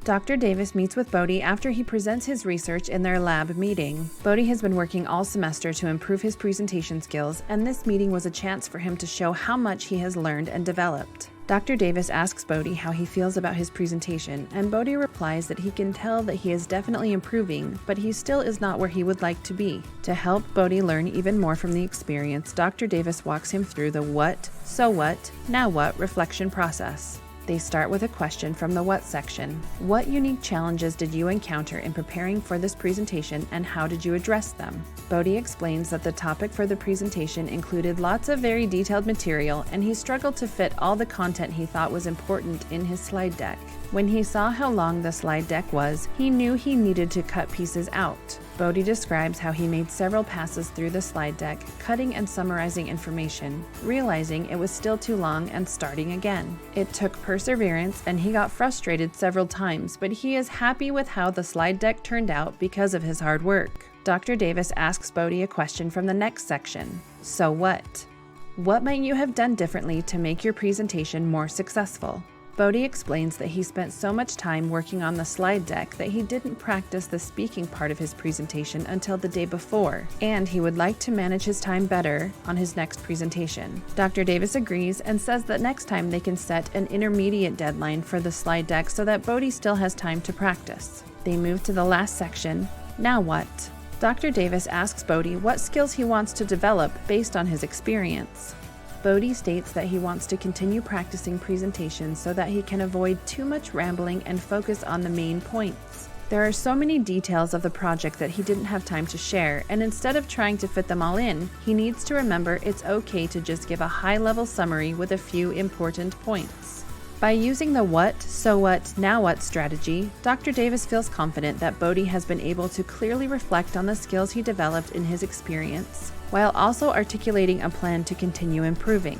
Dr. Davis meets with Bodhi after he presents his research in their lab meeting. Bodhi has been working all semester to improve his presentation skills, and this meeting was a chance for him to show how much he has learned and developed. Dr. Davis asks Bodhi how he feels about his presentation, and Bodhi replies that he can tell that he is definitely improving, but he still is not where he would like to be. To help Bodhi learn even more from the experience, Dr. Davis walks him through the what, so what, now what reflection process. They start with a question from the what section. What unique challenges did you encounter in preparing for this presentation, and how did you address them? Bodhi explains that the topic for the presentation included lots of very detailed material, and he struggled to fit all the content he thought was important in his slide deck. When he saw how long the slide deck was, he knew he needed to cut pieces out. Bodhi describes how he made several passes through the slide deck, cutting and summarizing information, realizing it was still too long and starting again. It took perseverance, and he got frustrated several times, but he is happy with how the slide deck turned out because of his hard work. Dr. Davis asks Bodhi a question from the next section. So what? What might you have done differently to make your presentation more successful? Bodhi explains that he spent so much time working on the slide deck that he didn't practice the speaking part of his presentation until the day before, and he would like to manage his time better on his next presentation. Dr. Davis agrees and says that next time they can set an intermediate deadline for the slide deck so that Bodhi still has time to practice. They move to the last section, now what? Dr. Davis asks Bodhi what skills he wants to develop based on his experience. Bodhi states that he wants to continue practicing presentations so that he can avoid too much rambling and focus on the main points. There are so many details of the project that he didn't have time to share, and instead of trying to fit them all in, he needs to remember it's okay to just give a high-level summary with a few important points. By using the what, so what, now what strategy, Dr. Davis feels confident that Bodhi has been able to clearly reflect on the skills he developed in his experience, while also articulating a plan to continue improving.